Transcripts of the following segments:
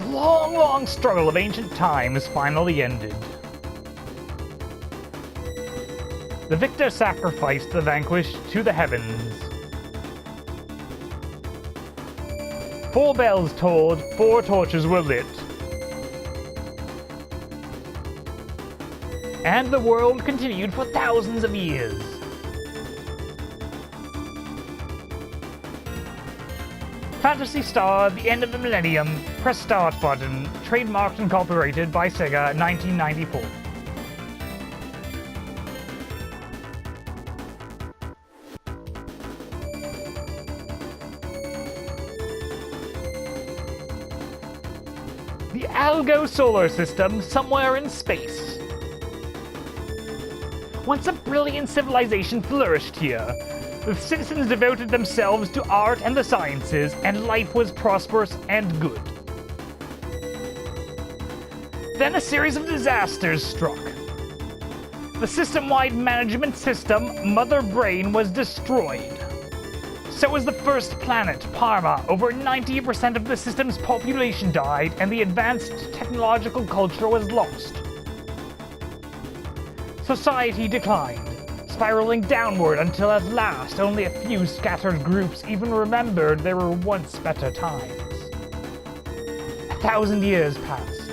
long, long struggle of ancient times finally ended. The victor sacrificed the vanquished to the heavens. 4 bells tolled, 4 torches were lit. And the world continued for thousands of years. Phantasy Star, The End of the Millennium, press start button, trademarked and copyrighted by Sega, 1994. The Algo solar system, somewhere in space. Once a brilliant civilization flourished here. The citizens devoted themselves to art and the sciences, and life was prosperous and good. Then a series of disasters struck. The system-wide management system, Mother Brain, was destroyed. So was the first planet, Parma. Over 90% of the system's population died, and the advanced technological culture was lost. Society declined, spiraling downward until at last only a few scattered groups even remembered there were once better times. 1,000 years passed.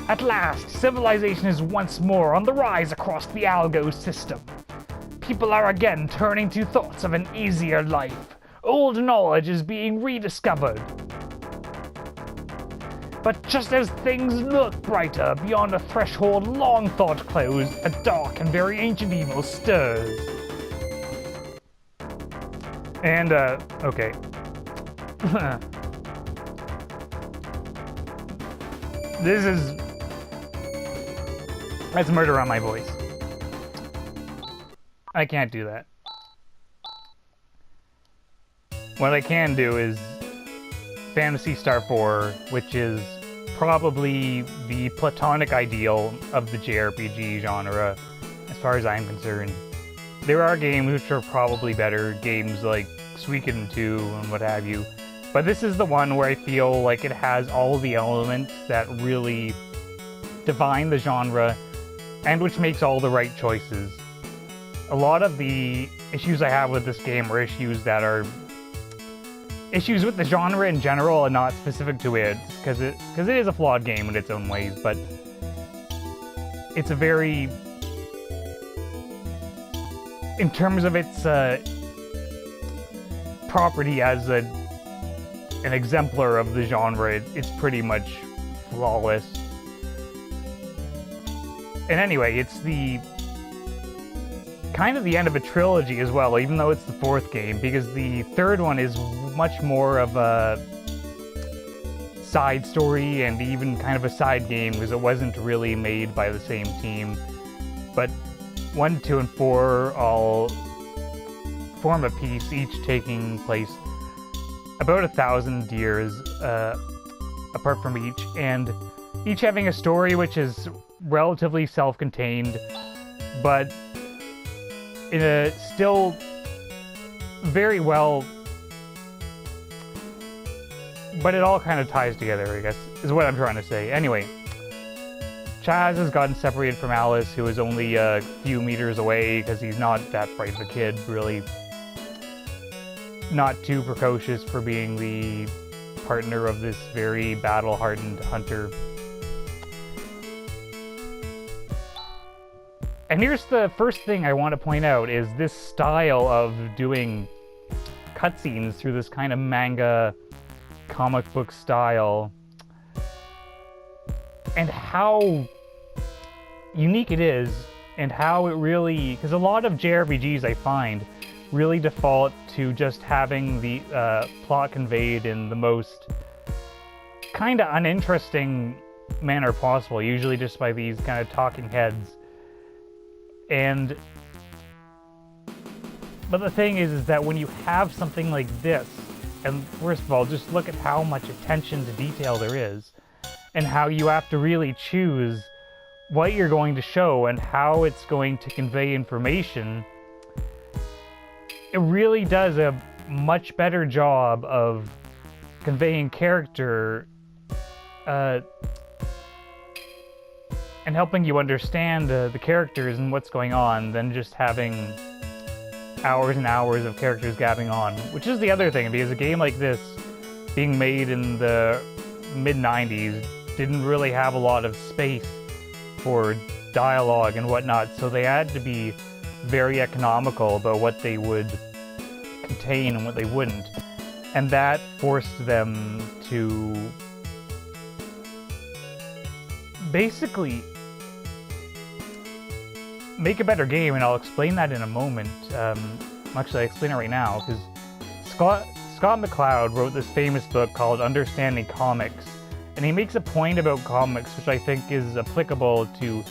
At last, civilization is once more on the rise across the Algo system. People are again turning to thoughts of an easier life. Old knowledge is being rediscovered. But just as things look brighter beyond a threshold long thought closed, a dark and very ancient evil stirs. And, okay. That's murder on my voice. I can't do that. What I can do is Phantasy Star 4, which is probably the platonic ideal of the JRPG genre, as far as I'm concerned. There are games which are probably better, games like Suikoden 2 and what have you, but this is the one where I feel like it has all the elements that really define the genre, and which makes all the right choices. A lot of the issues I have with this game are issues that are issues with the genre in general and not specific to it, because it is a flawed game in its own ways, but it's a very, in terms of its property as an exemplar of the genre, it's pretty much flawless. And anyway, it's the kind of the end of a trilogy as well, even though it's the 4th game, because the 3rd one is much more of a side story and even kind of a side game, because it wasn't really made by the same team. But 1, 2, and 4 all form a piece, each taking place about 1,000 years apart from each, and each having a story which is relatively self-contained, but in a still very well, but it all kind of ties together, I guess, is what I'm trying to say. Anyway, Chaz has gotten separated from Alice, who is only a few meters away, because he's not that bright of a kid, really not too precocious for being the partner of this very battle-hardened hunter. And here's the first thing I want to point out, is this style of doing cutscenes through this kind of manga comic book style, and how unique it is, and how it really, because a lot of JRPGs I find really default to just having the plot conveyed in the most kind of uninteresting manner possible, usually just by these kind of talking heads. But the thing is that when you have something like this, and first of all, just look at how much attention to detail there is, and how you have to really choose what you're going to show and how it's going to convey information, it really does a much better job of conveying character and helping you understand the characters and what's going on than just having hours and hours of characters gabbing on, which is the other thing, because a game like this, being made in the mid-90s, didn't really have a lot of space for dialogue and whatnot, so they had to be very economical about what they would contain and what they wouldn't. And that forced them to basically make a better game, and I'll explain that in a moment. Actually, I'll explain it right now, because Scott McCloud wrote this famous book called Understanding Comics, and he makes a point about comics which I think is applicable to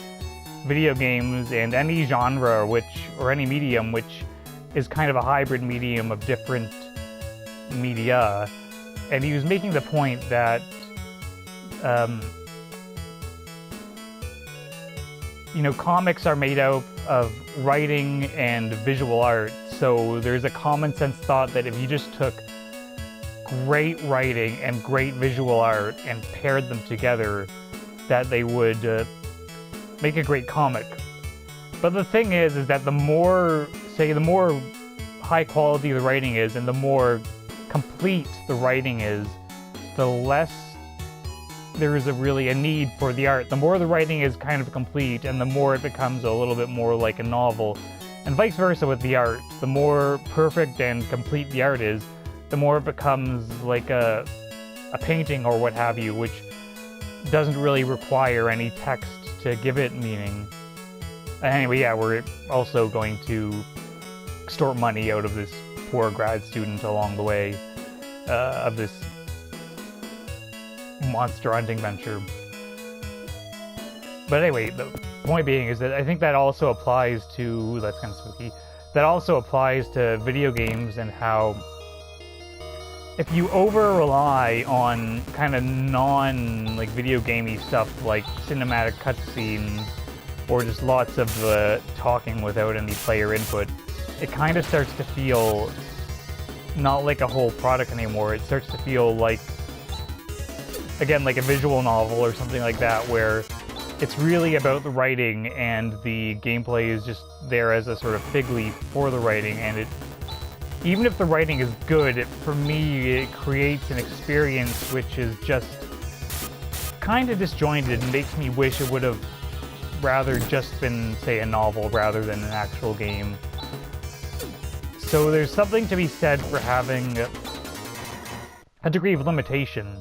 video games and any genre or any medium which is kind of a hybrid medium of different media. And he was making the point that comics are made out of writing and visual art, so there's a common sense thought that if you just took great writing and great visual art and paired them together, that they would make a great comic. But the thing is that the more high quality the writing is and the more complete the writing is, the less there is really a need for the art. The more the writing is kind of complete, and the more it becomes a little bit more like a novel. And vice versa with the art. The more perfect and complete the art is, the more it becomes like a painting or what have you, which doesn't really require any text to give it meaning. Anyway, yeah, we're also going to extort money out of this poor grad student along the way of this monster hunting venture. But anyway, the point being is that I think that also applies to, that's kind of spooky, that also applies to video games, and how if you over-rely on kind of video gamey stuff like cinematic cutscenes or just lots of talking without any player input, it kind of starts to feel not like a whole product anymore. It starts to feel like, again, like a visual novel or something like that, where it's really about the writing and the gameplay is just there as a sort of fig leaf for the writing. And even if the writing is good, for me, it creates an experience which is just kind of disjointed and makes me wish it would have rather just been, say, a novel rather than an actual game. So there's something to be said for having a degree of limitation,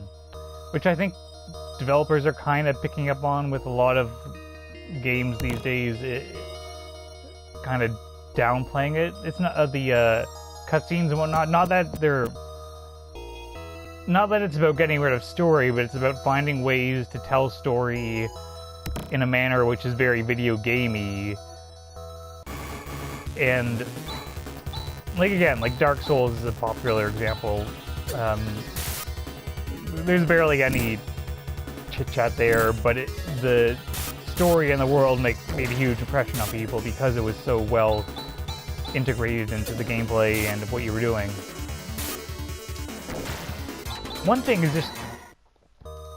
which I think developers are kind of picking up on with a lot of games these days, kind of downplaying it. It's not the cutscenes and whatnot, not that it's about getting rid of story, but it's about finding ways to tell story in a manner which is very video gamey. And like Dark Souls is a popular example. There's barely any chit-chat there, but the story and the world made a huge impression on people because it was so well integrated into the gameplay and what you were doing. One thing is just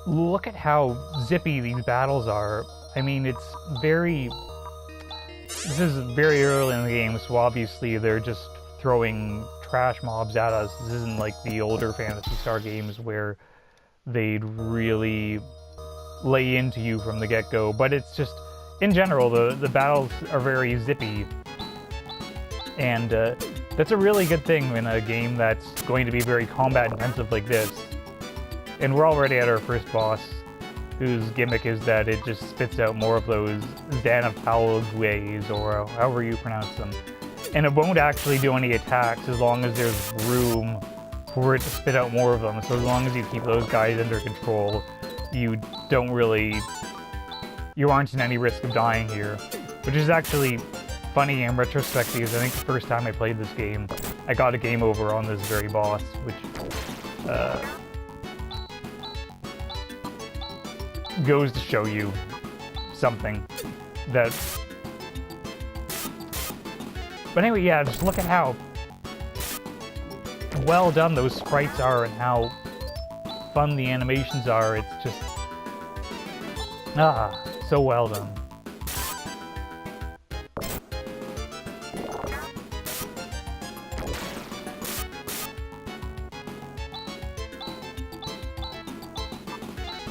look at how zippy these battles are. I mean, this is very early in the game, so obviously they're just throwing trash mobs at us. This isn't like the older Phantasy Star games where they'd really lay into you from the get-go, but it's just, in general, the battles are very zippy, and that's a really good thing in a game that's going to be very combat-intensive like this. And we're already at our first boss, whose gimmick is that it just spits out more of those Xanapalgues, or however you pronounce them. And it won't actually do any attacks as long as there's room for it to spit out more of them. So as long as you keep those guys under control, you aren't in any risk of dying here. Which is actually funny in retrospect, because I think the first time I played this game, I got a game over on this very boss, which goes to show you something that... But anyway, yeah, just look at how well done those sprites are and how fun the animations are. It's just Ah, so well done.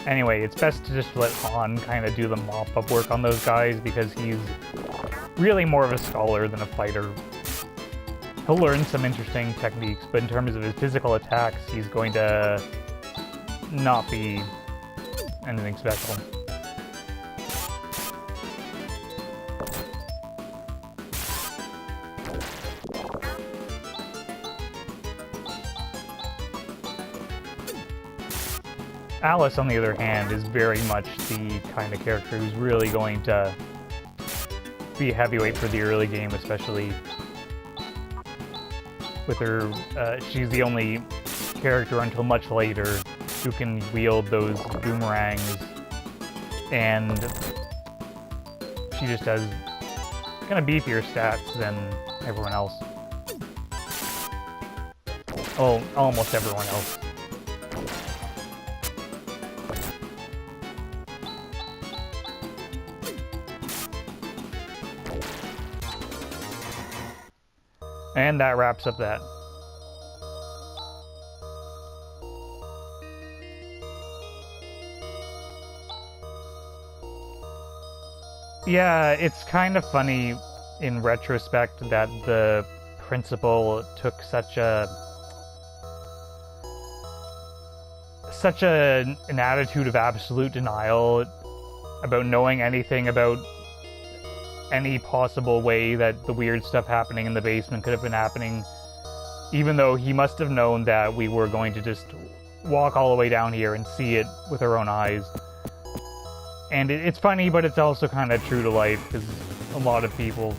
Anyway, it's best to just let Han kind of do the mop-up work on those guys because he's really more of a scholar than a fighter. He'll learn some interesting techniques, but in terms of his physical attacks, he's going to not be anything special. Alice, on the other hand, is very much the kind of character who's really going to be a heavyweight for the early game, especially with her. She's the only character until much later who can wield those boomerangs, and she just has kind of beefier stats than everyone else. Oh, almost everyone else. And that wraps up that. Yeah, it's kind of funny in retrospect that the principal took such an attitude of absolute denial about knowing anything about any possible way that the weird stuff happening in the basement could have been happening, even though he must have known that we were going to just walk all the way down here and see it with our own eyes. And it's funny, but it's also kind of true to life, because a lot of people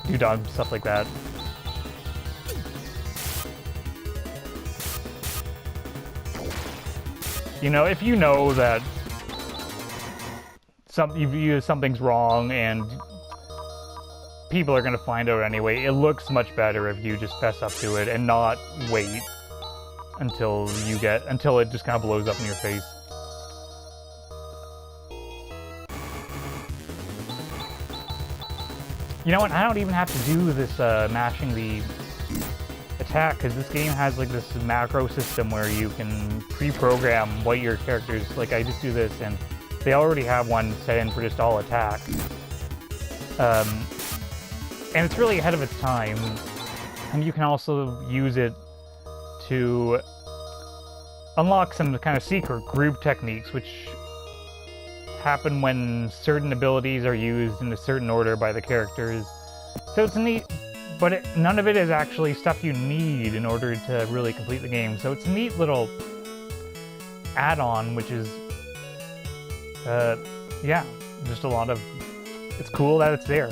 do dumb stuff like that. You know, if you know that something's wrong and people are going to find out anyway, it looks much better if you just fess up to it and not wait until it just kind of blows up in your face. You know what, I don't even have to do this mashing the attack, because this game has like this macro system where you can pre-program what your characters, like I just do this and they already have one set in for just all attack. And it's really ahead of its time, and you can also use it to unlock some kind of secret group techniques, which happen when certain abilities are used in a certain order by the characters. So it's neat, but none of it is actually stuff you need in order to really complete the game. So it's a neat little add-on, which is, yeah, just a lot of... It's cool that it's there.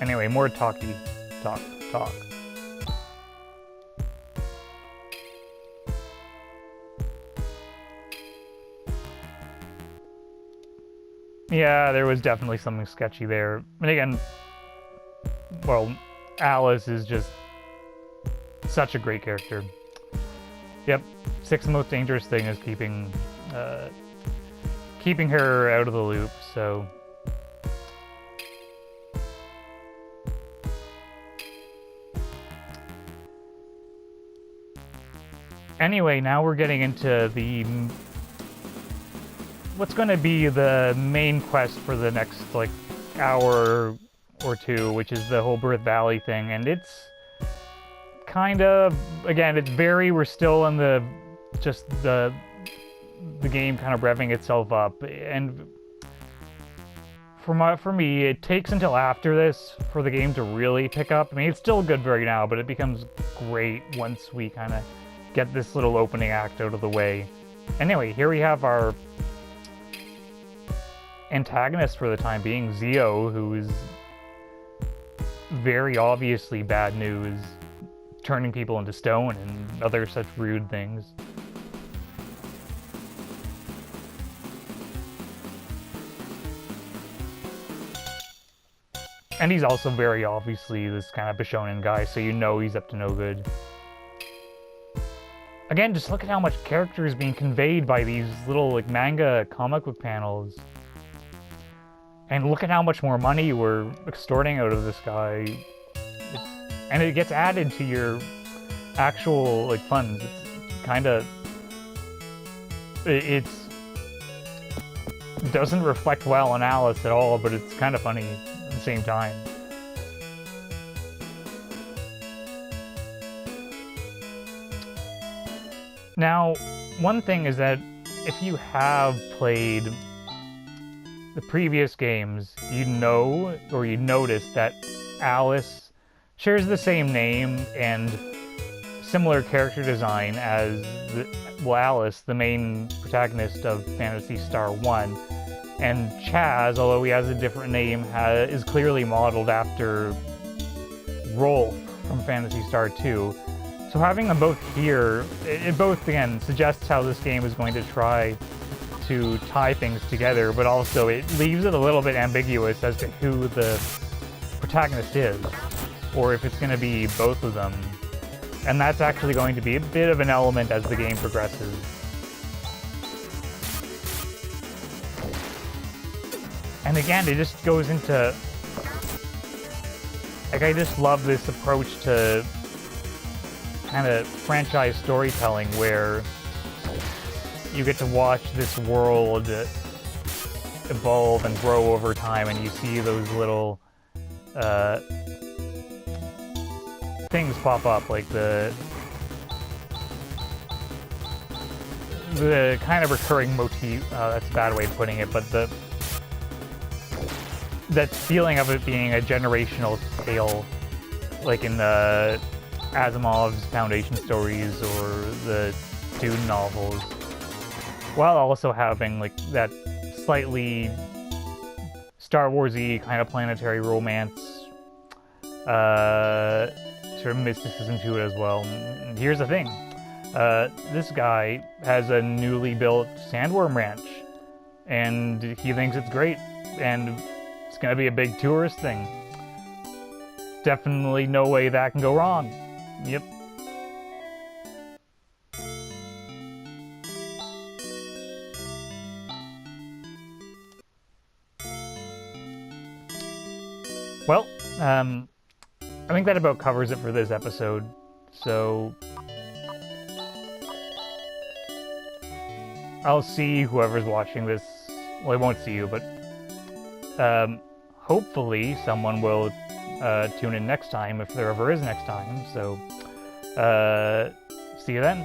Anyway, more talk. Yeah, there was definitely something sketchy there. And again, well, Alice is just such a great character. Yep, sixth most dangerous thing is keeping her out of the loop, so... Anyway, now we're getting into what's going to be the main quest for the next, like, hour or two, which is the whole Birth Valley thing, and it's kind of, again, we're still in the game kind of revving itself up, and for me, it takes until after this for the game to really pick up. I mean, it's still good right now, but it becomes great once we kind of get this little opening act out of the way. Anyway, here we have our antagonist for the time being, Zio, who is very obviously bad news, turning people into stone and other such rude things. And he's also very obviously this kind of Bishonen guy, so you know he's up to no good. Again, just look at how much character is being conveyed by these little like manga comic book panels. And look at how much more money we're extorting out of this guy. And it gets added to your actual like funds. It's kind of... It doesn't reflect well on Alice at all, but it's kind of funny at the same time. Now, one thing is that if you have played the previous games, you know, or you notice that Alice shares the same name and similar character design as Alice, the main protagonist of Phantasy Star 1, and Chaz, although he has a different name, is clearly modeled after Rolf from Phantasy Star 2. So having them both here, it both, again, suggests how this game is going to try to tie things together, but also it leaves it a little bit ambiguous as to who the protagonist is, or if it's going to be both of them. And that's actually going to be a bit of an element as the game progresses. And again, it just goes into... Like, I just love this approach to kind of franchise storytelling where you get to watch this world evolve and grow over time, and you see those little things pop up, like the kind of recurring motif, that's a bad way of putting it, but that feeling of it being a generational tale, like in the Asimov's Foundation stories or the Dune novels, while also having like that slightly Star Wars-y kind of planetary romance sort of mysticism to it as well. And here's the thing. This guy has a newly built sandworm ranch, and he thinks it's great, and it's gonna be a big tourist thing. Definitely no way that can go wrong. Yep. Well, I think that about covers it for this episode. So I'll see whoever's watching this. Well, I won't see you, but hopefully someone will tune in next time, if there ever is next time. So see you then.